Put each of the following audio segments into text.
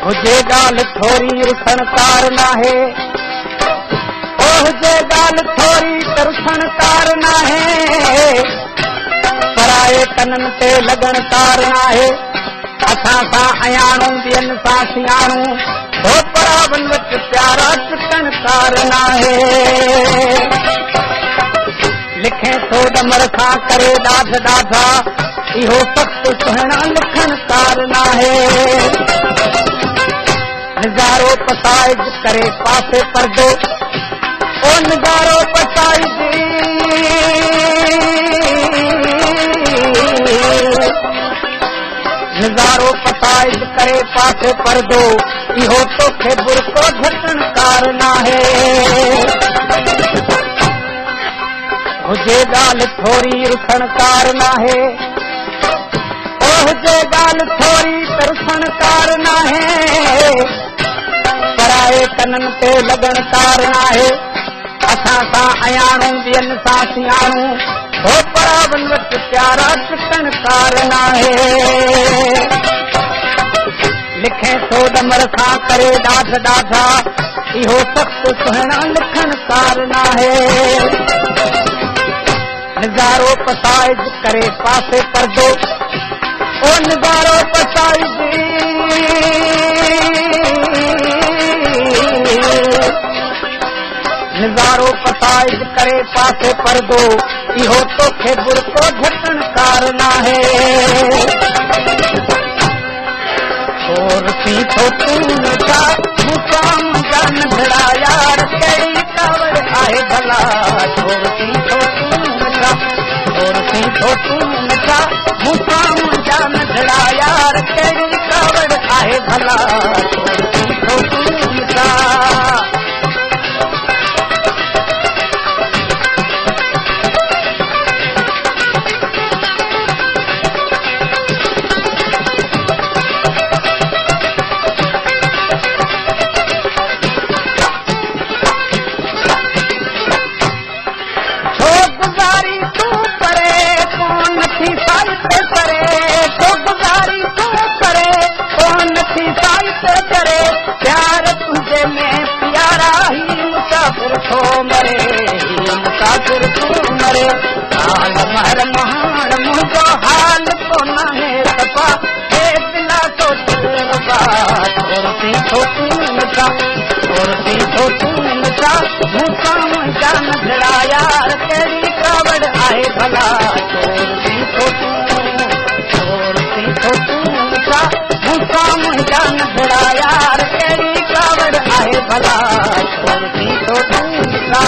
हुजे ॻाल्हि थोरी रुखण कार नाहे, ओ हुजे ॻाल्हि थोरी त रुखण कार नाहे, पराए कननि ते लॻण कार नाहे, असां सां अयाणूं ॿियनि सां सियाणूं, हो परावन वच प्यारा चुकण कार नाहे। लिखे थो डमर सां करे ॾाढ ॾाढा, इहो सख़्तु सुहिणा लिखण कार नाहे। निज़ारो पसाइज करे पासे परदो, ओ निज़ारो पसाइज निज़ारो पसाइज करे पासे परदो, इहो तोखे बुरको झटण कार नाहे। हुजे ॻाल्हि थोरी रुखण कार नाहे, ओ हुजे ॻाल्हि थोरी त रुखण कार नाहे, पराए कननि ते लॻण कार नाहे, असां सां अयाणूं ॿियनि सां सियाणूं, हो परावन वच प्यारा चुकण कार नाहे। लिखे थो डमर सां करे ॾाढ ॾाढा, इहो सख़्तु सुहिणा लिखण कार नाहे। निज़ारो पसाइज करे पासे परदो, ओ निज़ारो पसाइज निज़ारो पसाइज करे पासे परदो, इहो तोखे बुरको झटण कार नाहे। थोरसी थो तूं छा मुकाम जान भड़ा यार, कहिड़ी कावड़ आहे भला, थोरसी थो तूं छा, थोरसी थो तूं छा मुकाम जान भड़ा यार, कहिड़ी कावड़ आहे भला, थोरसी थो तूं छा। मुसाफ़िर तूं मरे, हाल महर महान मुंहिंजो हाल कोन है सफ़ा, हे दिला सोच रबा, थोरसी थो तूं छा, थोरसी थो तूं छा मुकाम जान भड़ा यार, कहिड़ी कावड़ आहे भला, थोरसी थो तूं छा मुकाम जान भड़ा यार, कहिड़ी कावड़ आहे भला, थोरसी थो तूं छा।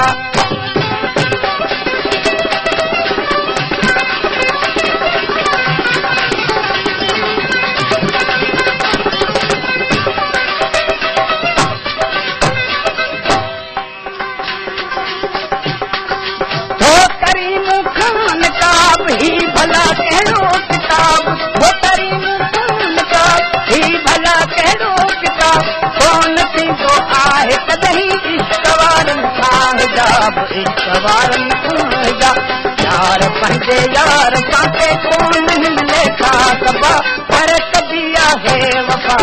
ही भला कहिड़ो किताब, वो करीम खान का ही भला कहिड़ो किताब, कोन थींदो आहे कॾहिं इश्क वारनि खां हिजाब, इश्क वारनि खां हिजाब, यार पंहिंजे यार पासे कोन मिले था सभा, पर कभी आहे वफ़ा,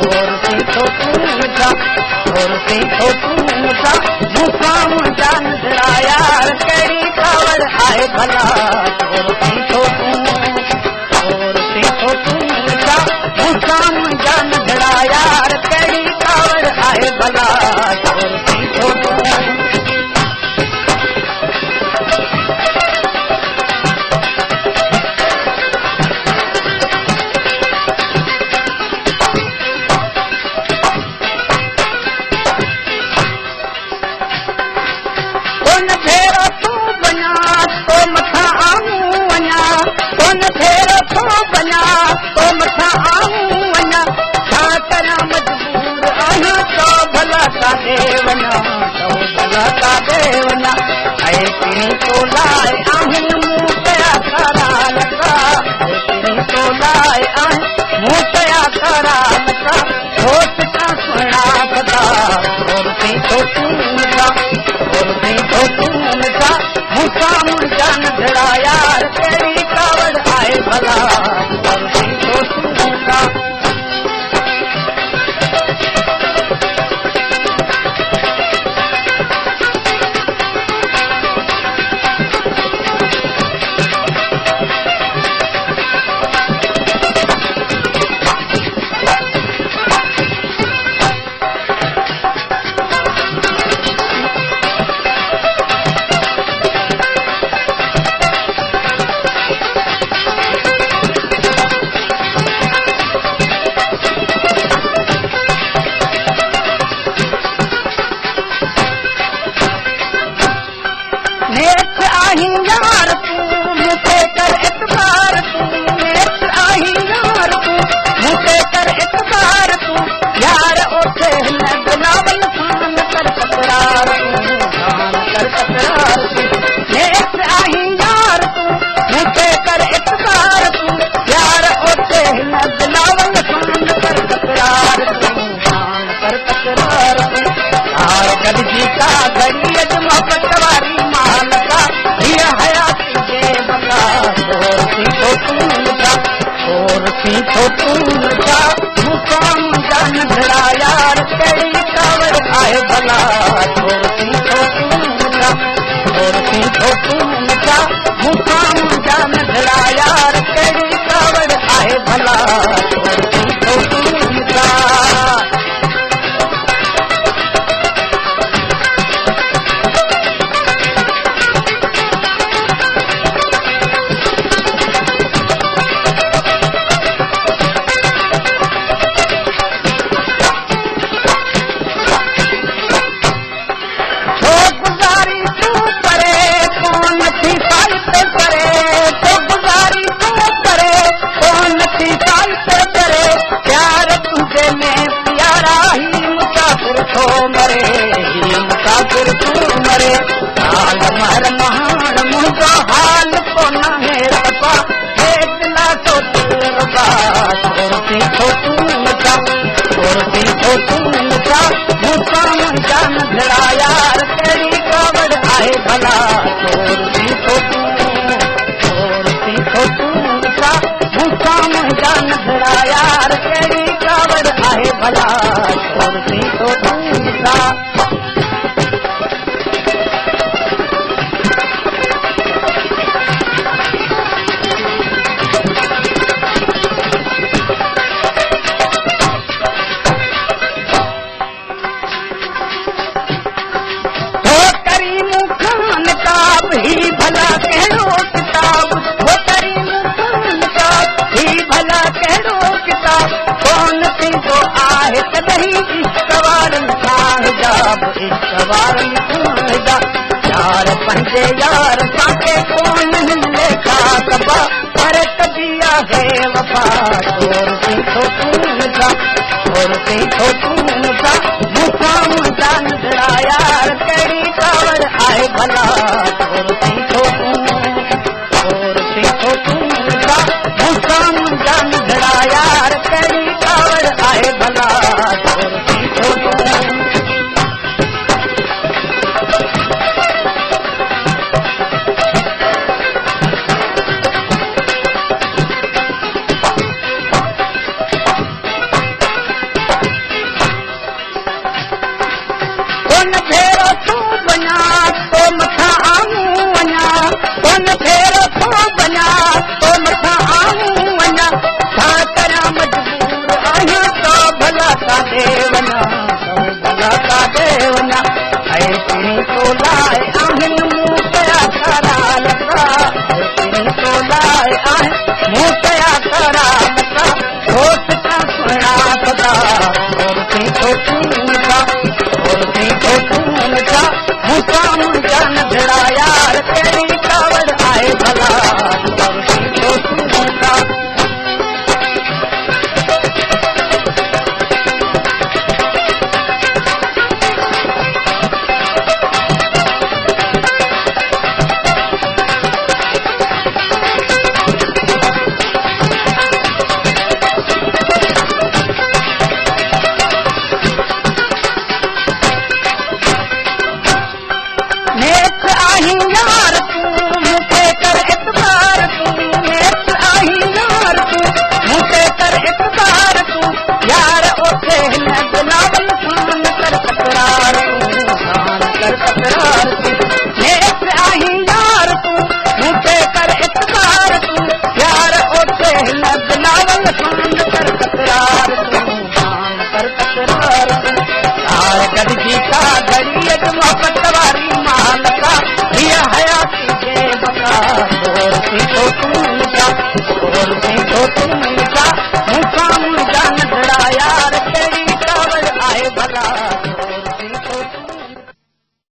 थोरसी थो तूं छा, थोरसी थो तूं छा मुकाम जान भड़ा यार, कहिड़ी कावड़ आहे भला, थोरसी थो तूं छा मुकाम जान भड़ा यार, कहिड़ी कावड़ आहे भला, थोरसी थो तूं। तो लाए आहिनि मूं कया तारा लॻा, तो लाए आहिनि मूं कया तारा लॻा, होश का सुहिणा भला, थोरसी थो तूं छा, थोरसी थो तूं छा मुकाम जान भड़ा यार, कहिड़ी कावड़ आहे भला, थोरसी थो तूं छा। थो मरे मुसाफ़िर तूं मरे हाल मर महान मुंहिंजो हाल कोन आहे रबा हे दिला तो रबा थोरी थो तूं नचा थोरी थो तूं नचा मुकाम जान धड़ा यार कहिड़ी कावड़ आहे भला थोरी थो तूं नचा मुकाम जान धड़ा यार कहिड़ी कावड़ आहे भला थोरी थो तूं नचा भला कहिड़ो किताब वो करीम खान का ही भला कहिड़ो किताब कौन थींदो आहे तॾहिं इश्क वारनि खां हिजाब इश्क वारनि खां हिजाब यार पंहिंजे यार तव्हांखे कोन मिले का कबा पर कभी आहे वफ़ा थोरी थो तूं नचा थोरी थो तूं नचा मुकाम जान धड़ा यार कहिड़ी कावड़ आहे भला थोरी थो तूं नचा मुकाम जान धड़ा यार कहिड़ी कावड़ आहे भला थोरी थो तूं मुकाम जान धड़ा यार कहिड़ी कावड़ आहे भला थोरी थो तूं नचा घड़ी मोहब्बत